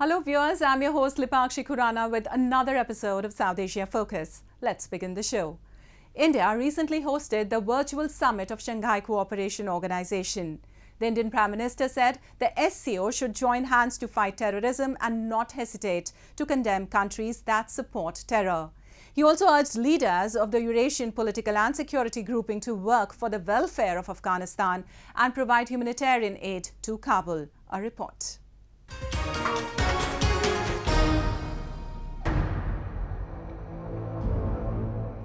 Hello viewers, I'm your host Lipakshi Khurana with another episode of South Asia Focus. Let's begin the show. India recently hosted the virtual summit of Shanghai Cooperation Organization. The Indian Prime Minister said the SCO should join hands to fight terrorism and not hesitate to condemn countries that support terror. He also urged leaders of the Eurasian political and security grouping to work for the welfare of Afghanistan and provide humanitarian aid to Kabul. A report.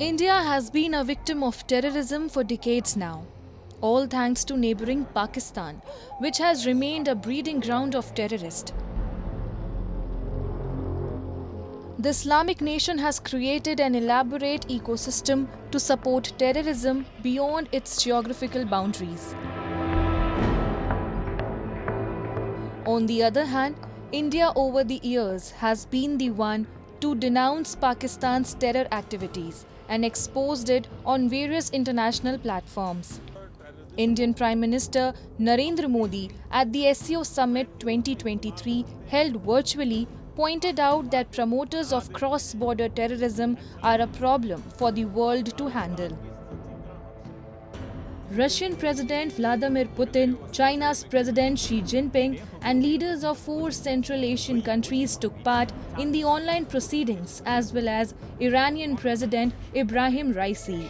India has been a victim of terrorism for decades now, all thanks to neighbouring Pakistan, which has remained a breeding ground of terrorists. The Islamic nation has created an elaborate ecosystem to support terrorism beyond its geographical boundaries. On the other hand, India over the years has been the one to denounce Pakistan's terror activities and exposed it on various international platforms. Indian Prime Minister Narendra Modi at the SCO Summit 2023 held virtually pointed out that promoters of cross-border terrorism are a problem for the world to handle. Russian President Vladimir Putin, China's President Xi Jinping and leaders of 4 Central Asian countries took part in the online proceedings as well as Iranian President Ibrahim Raisi.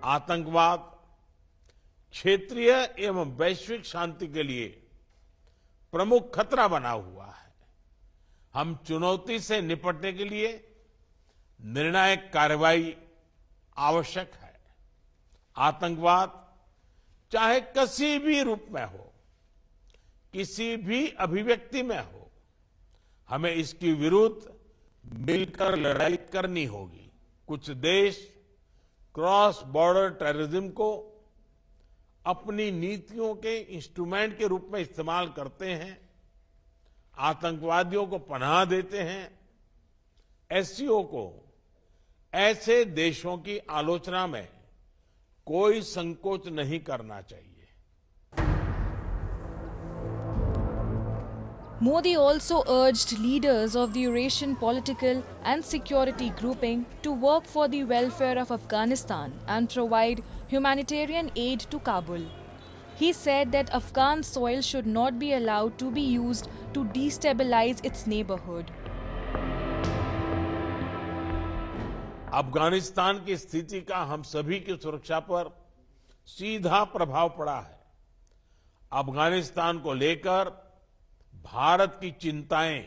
आतंकवाद क्षेत्रीय एवं वैश्विक शांति के लिए प्रमुख खतरा बना हुआ है। हम चुनौती से निपटने के लिए निर्णायक कार्रवाई आवश्यक है। आतंकवाद चाहे किसी भी रूप में हो, किसी भी अभिव्यक्ति में हो, हमें इसके विरुद्ध मिलकर लड़ाई करनी होगी। कुछ देश क्रॉस बॉर्डर टेररिज्म को अपनी नीतियों के इंस्ट्रूमेंट के रूप में इस्तेमाल करते हैं, आतंकवादियों को पनाह देते हैं। एससीओ को ऐसे देशों की आलोचना में कोई संकोच नहीं करना चाहिए। Modi also urged leaders of the Eurasian political and security grouping to work for the welfare of Afghanistan and provide humanitarian aid to Kabul. He said that Afghan soil should not be allowed to be used to destabilize its neighborhood. Afghanistan की स्थिति का हम सभी की सुरक्षा पर सीधा प्रभाव पड़ा है। अफगानिस्तान को लेकर भारत की चिंताएं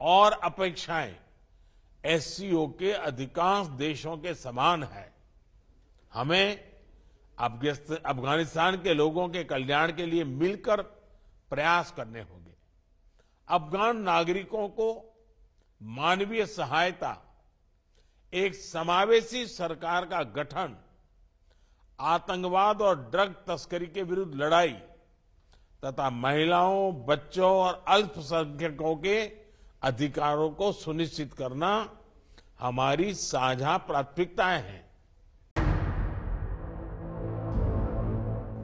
और अपेक्षाएं एससीओ के अधिकांश देशों के समान है। हमें अफगानिस्तान के लोगों के कल्याण के लिए मिलकर प्रयास करने होंगे। अफगान नागरिकों को मानवीय सहायता, एक समावेशी सरकार का गठन, आतंकवाद और ड्रग तस्करी के विरुद्ध लड़ाई तथा महिलाओं, बच्चों और अल्पसंख्यकों के अधिकारों को सुनिश्चित करना हमारी साझा प्राथमिकताएं हैं।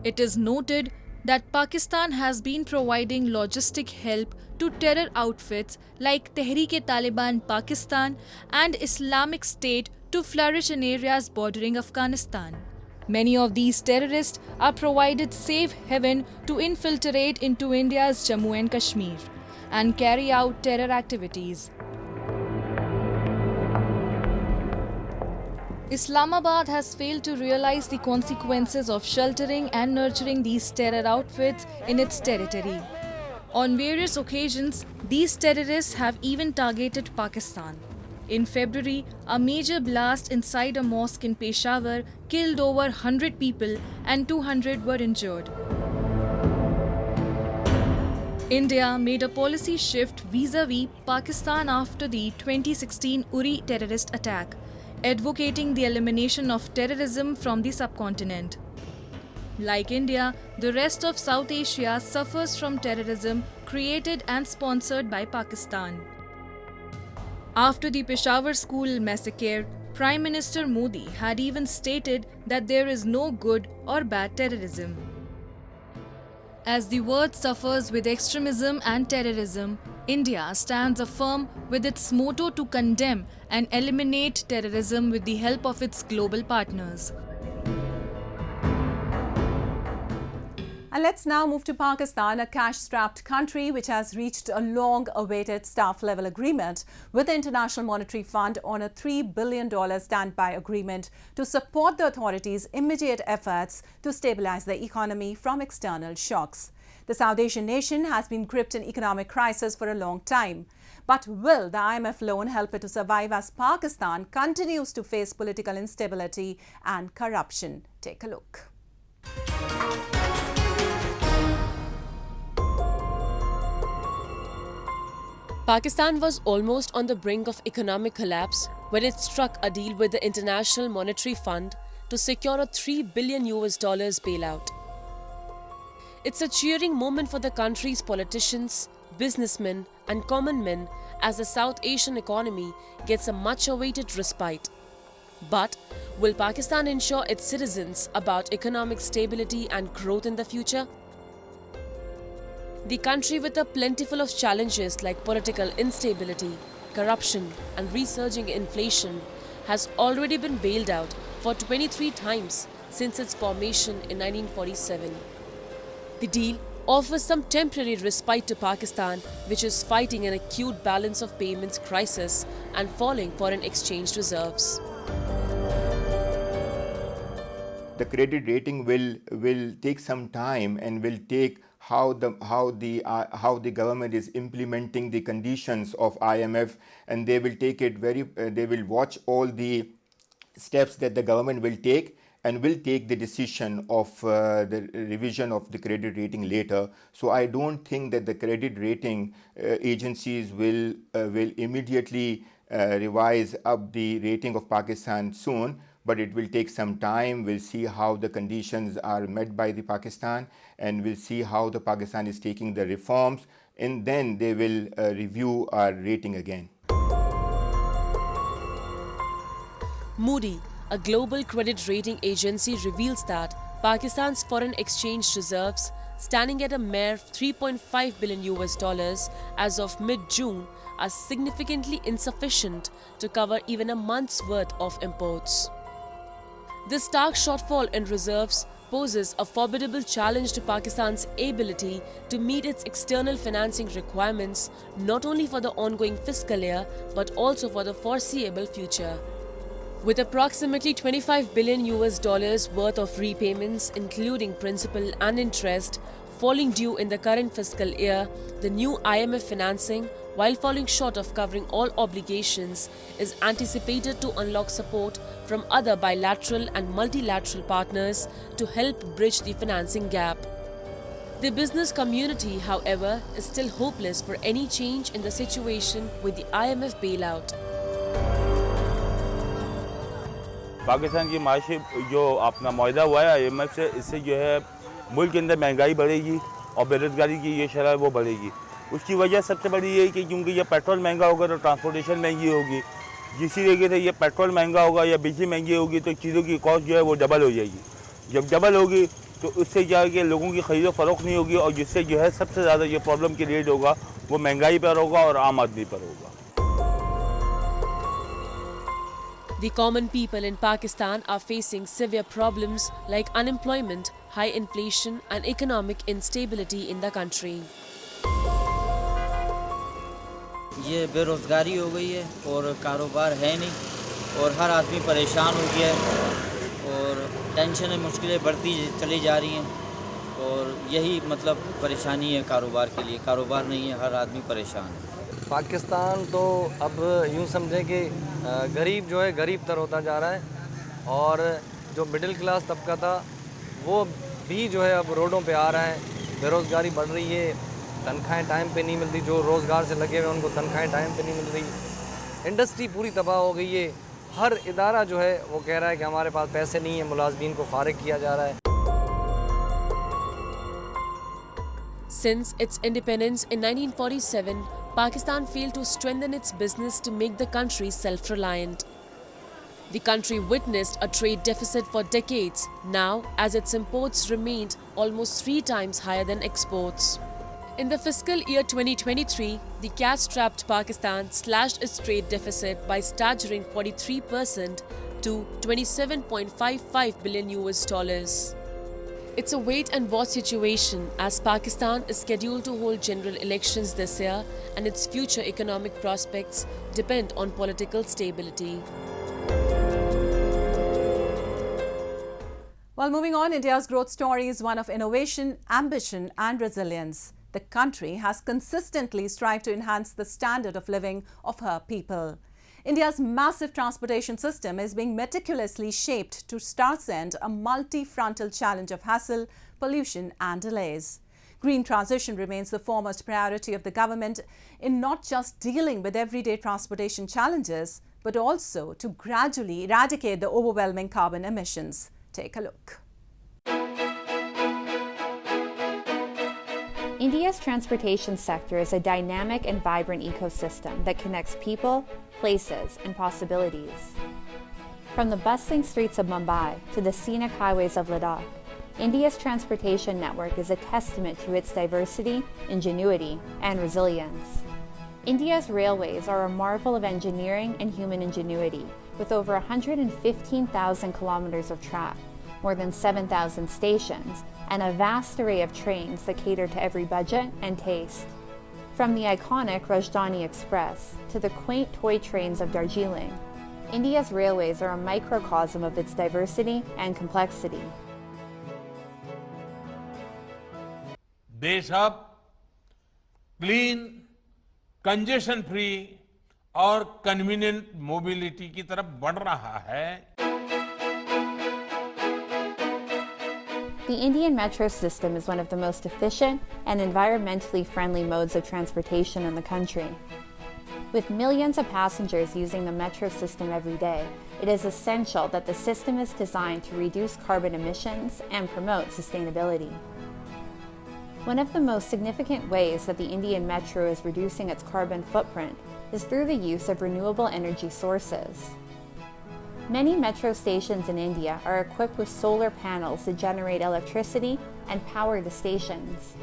It is noted that Pakistan has been providing logistic help to terror outfits like Tehreek-e-Taliban Pakistan and Islamic State to flourish in areas bordering Afghanistan. Many of these terrorists are provided safe haven to infiltrate into India's Jammu and Kashmir and carry out terror activities. Islamabad has failed to realize the consequences of sheltering and nurturing these terror outfits in its territory. On various occasions, these terrorists have even targeted Pakistan. In February, a major blast inside a mosque in Peshawar killed over 100 people and 200 were injured. India made a policy shift vis-a-vis Pakistan after the 2016 Uri terrorist attack, advocating the elimination of terrorism from the subcontinent. Like India, the rest of South Asia suffers from terrorism created and sponsored by Pakistan. After the Peshawar school massacre, Prime Minister Modi had even stated that there is no good or bad terrorism. As the world suffers with extremism and terrorism, India stands firm with its motto to condemn and eliminate terrorism with the help of its global partners. And let's now move to Pakistan, a cash-strapped country which has reached a long-awaited staff-level agreement with the International Monetary Fund on a $3 billion standby agreement to support the authorities' immediate efforts to stabilize the economy from external shocks. The South Asian nation has been gripped in economic crisis for a long time. But will the IMF loan help it to survive as Pakistan continues to face political instability and corruption? Take a look. Pakistan was almost on the brink of economic collapse when it struck a deal with the International Monetary Fund to secure a $3 billion bailout. It's a cheering moment for the country's politicians, businessmen and common men as the South Asian economy gets a much-awaited respite. But will Pakistan ensure its citizens about economic stability and growth in the future? The country, with a plentiful of challenges like political instability, corruption and resurging inflation, has already been bailed out for 23 times since its formation in 1947. The deal offers some temporary respite to Pakistan, which is fighting an acute balance of payments crisis and falling foreign exchange reserves. The credit rating will take some time and will take how the government is implementing the conditions of IMF, and they will take it they will watch all the steps that the government will take and will take the decision of the revision of the credit rating later. So I don't think that the credit rating agencies will immediately revise up the rating of Pakistan soon, but it will take some time. We'll see how the conditions are met by the Pakistan, and we'll see how the Pakistan is taking the reforms, and then they will review our rating again. Moody, a global credit rating agency, reveals that Pakistan's foreign exchange reserves, standing at a mere $3.5 billion as of mid-June, are significantly insufficient to cover even a month's worth of imports. This stark shortfall in reserves poses a formidable challenge to Pakistan's ability to meet its external financing requirements, not only for the ongoing fiscal year but also for the foreseeable future. With approximately $25 billion worth of repayments, including principal and interest, falling due in the current fiscal year, the new IMF financing, while falling short of covering all obligations, is anticipated to unlock support from other bilateral and multilateral partners to help bridge the financing gap. The business community, however, is still hopeless for any change in the situation with the IMF bailout. Pakistan की माशी जो अपना मुआहदा हुआ है IMF से, इससे जो है मुल्क के अंदर महंगाई बढ़ेगी और बेरोजगारी की ये शरह वो बढ़ेगी। उसकी वजह सबसे बड़ी ये है कि क्योंकि ये पेट्रोल महंगा होगा तो ट्रांसपोर्टेशन महंगी होगी, जिसी तरीके से ये पेट्रोल महंगा होगा या बिजली महंगी होगी तो चीज़ों की कॉस्ट जो है वो डबल हो जाएगी। जब डबल होगी तो उससे क्या है कि लोगों की खरीदो फरोख्त नहीं होगी और जिससे जो है सबसे ज़्यादा ये प्रॉब्लम क्रिएट होगा वो महंगाई पर होगा और आम आदमी पर होगा। The common people in Pakistan are facing severe problems like unemployment, high inflation and economic instability in the country. ये बेरोज़गारी हो गई है और कारोबार है नहीं और हर आदमी परेशान हो गया है और टेंशन मुश्किलें बढ़ती चली जा रही हैं और यही मतलब परेशानी है कारोबार के लिए। कारोबार नहीं है, हर आदमी परेशान है। पाकिस्तान तो अब यूँ समझें कि गरीब जो है गरीब तर होता जा रहा है और जो मिडिल क्लास तबका था वो भी जो है अब रोडों पे आ रहा है। बेरोज़गारी बढ़ रही है, तनख्वाहें टाइम पे नहीं मिलती, जो रोज़गार से लगे हुए उनको तनख्वाहें टाइम पे नहीं मिल रही। इंडस्ट्री पूरी तबाह हो गई है। हर इदारा जो है वो कह रहा है कि हमारे पास पैसे नहीं है, मुलाजमीन को फारिग किया जा रहा है। Since its independence in 1947, Pakistan failed to strengthen its business to make the country self-reliant. The country witnessed a trade deficit for decades now, as its imports remained almost 3 times higher than exports. In the fiscal year 2023, the cash-strapped Pakistan slashed its trade deficit by staggering 43% to $27.55 billion. It's a wait-and-watch situation as Pakistan is scheduled to hold general elections this year and its future economic prospects depend on political stability. While moving on, India's growth story is one of innovation, ambition and resilience. The country has consistently strived to enhance the standard of living of her people. India's massive transportation system is being meticulously shaped to transcend a multi-frontal challenge of hassle, pollution and delays. Green transition remains the foremost priority of the government in not just dealing with everyday transportation challenges, but also to gradually eradicate the overwhelming carbon emissions. Take a look. India's transportation sector is a dynamic and vibrant ecosystem that connects people, places, and possibilities. From the bustling streets of Mumbai to the scenic highways of Ladakh, India's transportation network is a testament to its diversity, ingenuity, and resilience. India's railways are a marvel of engineering and human ingenuity, with over 115,000 kilometers of track, more than 7,000 stations, and a vast array of trains that cater to every budget and taste. From the iconic Rajdhani Express to the quaint toy trains of Darjeeling, India's railways are a microcosm of its diversity and complexity. देश अब clean, congestion free और convenient mobility की तरफ बढ़ रहा है. The Indian metro system is one of the most efficient and environmentally friendly modes of transportation in the country. With millions of passengers using the metro system every day, it is essential that the system is designed to reduce carbon emissions and promote sustainability. One of the most significant ways that the Indian metro is reducing its carbon footprint is through the use of renewable energy sources. Many metro stations in India are equipped with solar panels that generate electricity and power the stations.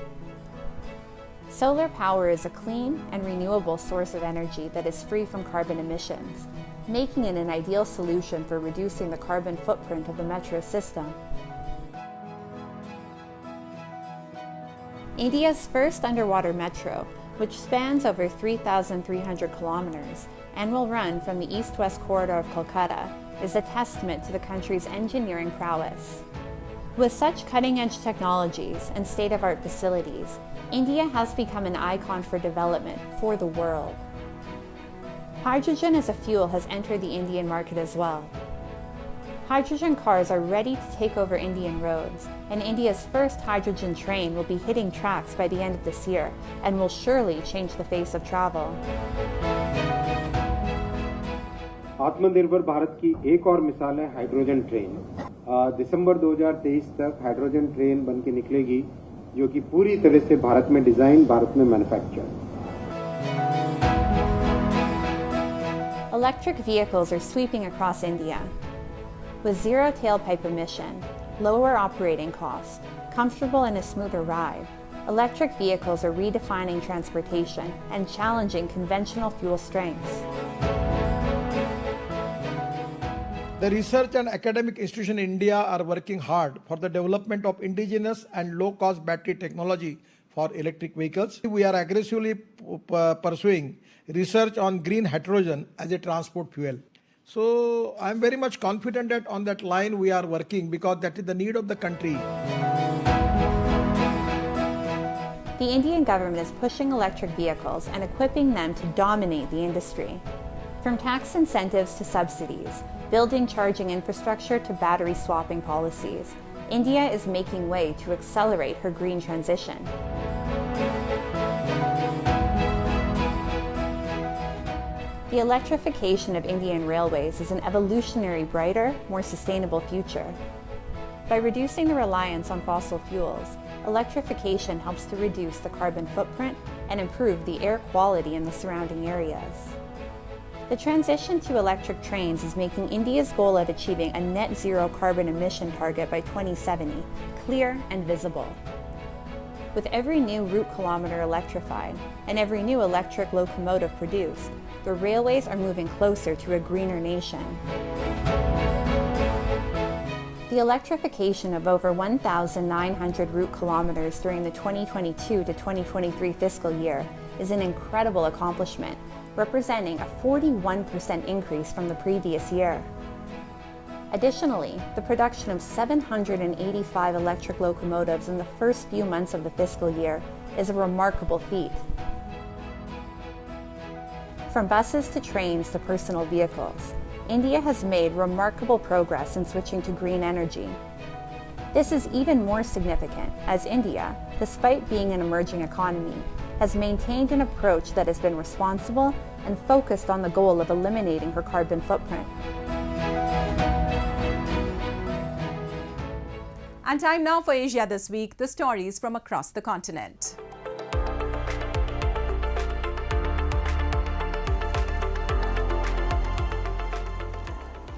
Solar power is a clean and renewable source of energy that is free from carbon emissions, making it an ideal solution for reducing the carbon footprint of the metro system. India's first underwater metro, which spans over 3,300 kilometers and will run from the east-west corridor of Kolkata, is a testament to the country's engineering prowess. With such cutting-edge technologies and state-of-art facilities, India has become an icon for development for the world. Hydrogen as a fuel has entered the Indian market as well. Hydrogen cars are ready to take over Indian roads, and India's first hydrogen train will be hitting tracks by the end of this year and will surely change the face of travel. आत्मनिर्भर भारत की एक और मिसाल है hydrogen train. दिसंबर 2023 तक hydrogen train बनके निकलेगी, जो कि पूरी तरह से भारत में डिजाइन, भारत में manufacture. Electric vehicles are sweeping across India. With zero tailpipe emission, lower operating costs, comfortable and a smoother ride, electric vehicles are redefining transportation and challenging conventional fuel strengths. The research and academic institutions in India are working hard for the development of indigenous and low-cost battery technology for electric vehicles. We are aggressively pursuing research on green hydrogen as a transport fuel. So I'm very much confident that on that line we are working because that is the need of the country. The Indian government is pushing electric vehicles and equipping them to dominate the industry. From tax incentives to subsidies, building charging infrastructure to battery swapping policies, India is making way to accelerate her green transition. The electrification of Indian railways is an evolutionary, brighter, more sustainable future. By reducing the reliance on fossil fuels, electrification helps to reduce the carbon footprint and improve the air quality in the surrounding areas. The transition to electric trains is making India's goal of achieving a net zero carbon emission target by 2070 clear and visible. With every new route kilometer electrified and every new electric locomotive produced, the railways are moving closer to a greener nation. The electrification of over 1,900 route kilometers during the 2022 to 2023 fiscal year is an incredible accomplishment, representing a 41% increase from the previous year. Additionally, the production of 785 electric locomotives in the first few months of the fiscal year is a remarkable feat. From buses to trains to personal vehicles, India has made remarkable progress in switching to green energy. This is even more significant as India, despite being an emerging economy, has maintained an approach that has been responsible and focused on the goal of eliminating her carbon footprint. And time now for Asia This Week, the stories from across the continent.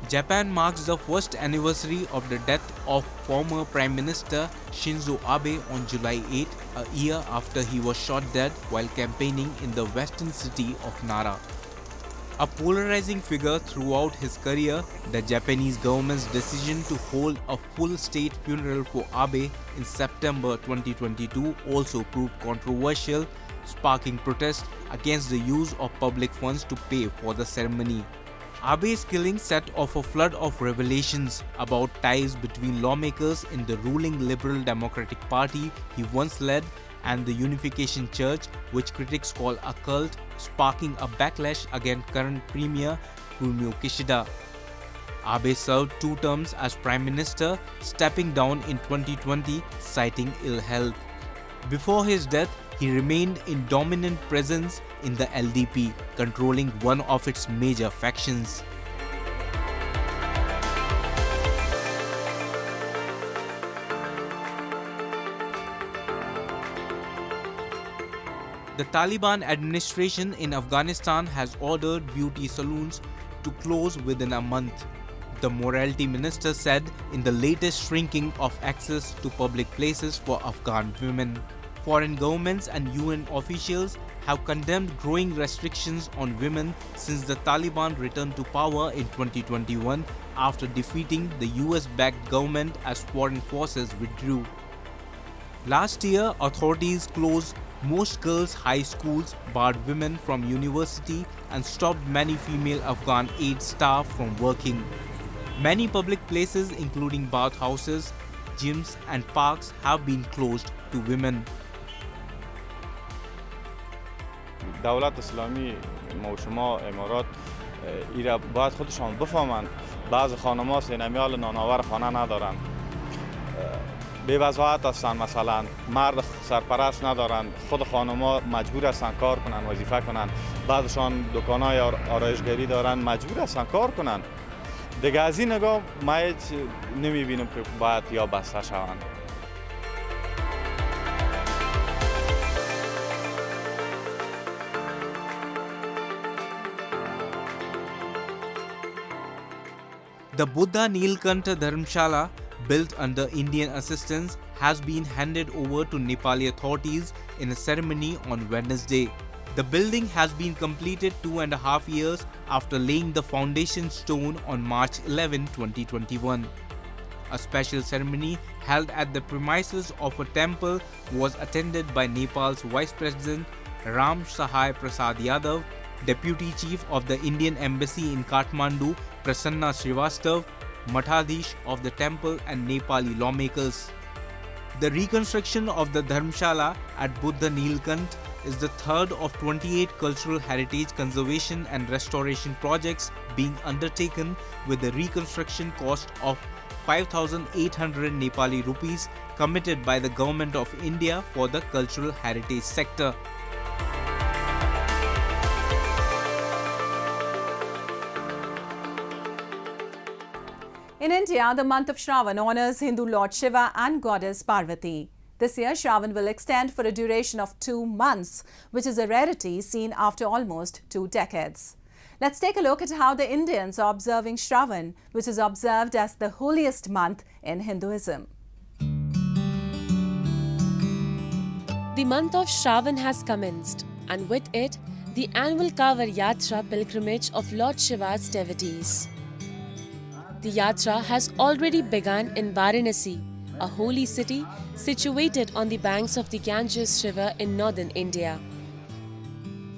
Japan marks the first anniversary of the death of former Prime Minister Shinzo Abe on July 8, a year after he was shot dead while campaigning in the western city of Nara. A polarizing figure throughout his career, the Japanese government's decision to hold a full state funeral for Abe in September 2022 also proved controversial, sparking protests against the use of public funds to pay for the ceremony. Abe's killing set off a flood of revelations about ties between lawmakers in the ruling Liberal Democratic Party he once led and the Unification Church, which critics call a cult, sparking a backlash against current Premier Fumio Kishida. Abe served 2 terms as Prime Minister, stepping down in 2020, citing ill health. Before his death, he remained in dominant presence in the LDP, controlling one of its major factions. The Taliban administration in Afghanistan has ordered beauty salons to close within a month, the morality minister said in the latest shrinking of access to public places for Afghan women. Foreign governments and UN officials have condemned growing restrictions on women since the Taliban returned to power in 2021 after defeating the US-backed government as foreign forces withdrew. Last year, authorities closed most girls' high schools, barred women from university, and stopped many female Afghan aid staff from working. Many public places, including bathhouses, gyms, and parks, have been closed to women. دولت اسلامی ما و شما امارات ایرا باید خودشان بفهمند بعض خانم‌ها سینمیال نانآور خانه ندارند بی وضاحت هستند مثلا مرد سرپرست ندارند خود خانم‌ها مجبور هستند کار کنند وظیفه کنند بعضشان دکان‌های آرایشگری دارند مجبور هستند کار کنند دیگه از این نگاه ما هیچ نمی‌بینم که باید یا بسته شوند The Buddha Nilkantha Dharamshala, built under Indian assistance, has been handed over to Nepali authorities in a ceremony on Wednesday. The building has been completed 2.5 years after laying the foundation stone on March 11, 2021. A special ceremony held at the premises of a temple was attended by Nepal's Vice President Ram Sahai Prasad Yadav, Deputy Chief of the Indian Embassy in Kathmandu Prasanna Srivastav, Mathadish of the temple and Nepali lawmakers. The reconstruction of the Dharamshala at Buddha Nilkantha is the third of 28 cultural heritage conservation and restoration projects being undertaken with a reconstruction cost of 5,800 Nepali rupees committed by the Government of India for the cultural heritage sector. In India, the month of Shravan honors Hindu Lord Shiva and goddess Parvati. This year, Shravan will extend for a duration of 2 months, which is a rarity seen after almost 2 decades. Let's take a look at how the Indians are observing Shravan, which is observed as the holiest month in Hinduism. The month of Shravan has commenced, and with it, the annual Kavar Yatra pilgrimage of Lord Shiva's devotees. The yatra has already begun in Varanasi, a holy city situated on the banks of the Ganges River in northern India.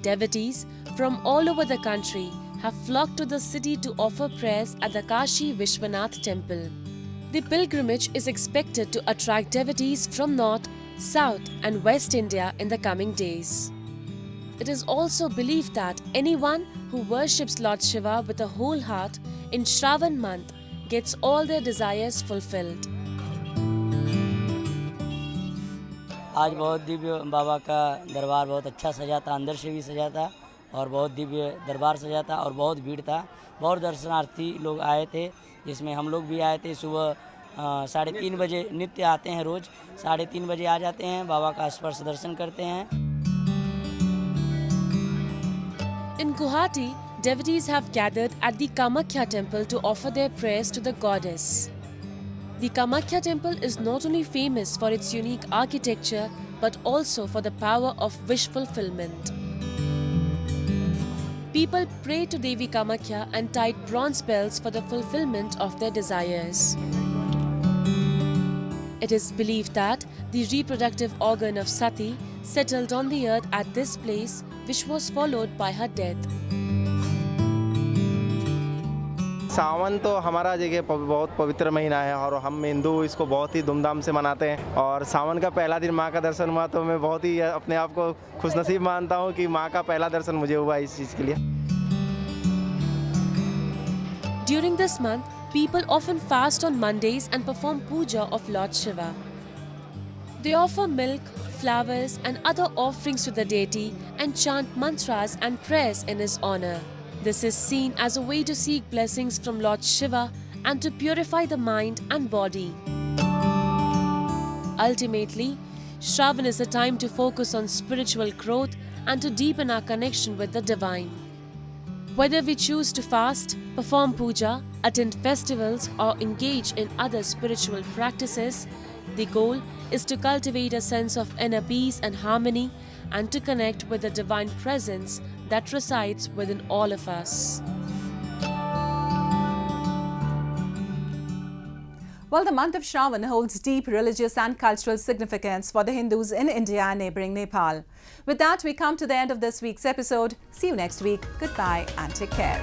Devotees from all over the country have flocked to the city to offer prayers at the Kashi Vishwanath temple. The pilgrimage is expected to attract devotees from North, South and West India in the coming days. It is also believed that anyone who worships Lord Shiva with a whole heart in Shravan month gets all their desires fulfilled. आज बहुत दिव्य बाबा का दरबार बहुत अच्छा सजा था, अंदर से भी सजा था और बहुत दिव्य दरबार सजा था और बहुत भीड़ था। बहुत दर्शनार्थी लोग आए थे, जिसमें हम लोग भी आए थे। सुबह 3:30 बजे नित्य आते हैं, रोज 3:30 बजे आ जाते हैं, बाबा का स्पर्श दर्शन करते हैं। In Guwahati, devotees have gathered at the Kamakhya temple to offer their prayers to the goddess. The Kamakhya temple is not only famous for its unique architecture but also for the power of wish fulfillment. People pray to Devi Kamakhya and tied bronze bells for the fulfillment of their desires. It is believed that the reproductive organ of Sati settled on the earth at this place, which was followed by her death. सावन तो हमारा जगह बहुत पवित्र महीना है और हम हिंदू इसको बहुत ही धूमधाम से मनाते हैं। और सावन का पहला दिन माँ का दर्शन हुआ तो मैं बहुत ही अपने आप को खुशनसीब मानता हूँ कि माँ का पहला दर्शन मुझे हुआ इस चीज़ के लिए। During this month, people often fast on Mondays and perform puja of Lord Shiva. They offer milk, flowers and other offerings to the deity and chant mantras and prayers in his honor. This is seen as a way to seek blessings from Lord Shiva and to purify the mind and body. Ultimately, Shravan is a time to focus on spiritual growth and to deepen our connection with the divine. Whether we choose to fast, perform puja, attend festivals or engage in other spiritual practices, the goal is to cultivate a sense of inner peace and harmony and to connect with the divine presence that resides within all of us. Well, the month of Shravan holds deep religious and cultural significance for the Hindus in India and neighbouring Nepal. With that, we come to the end of this week's episode. See you next week. Goodbye and take care.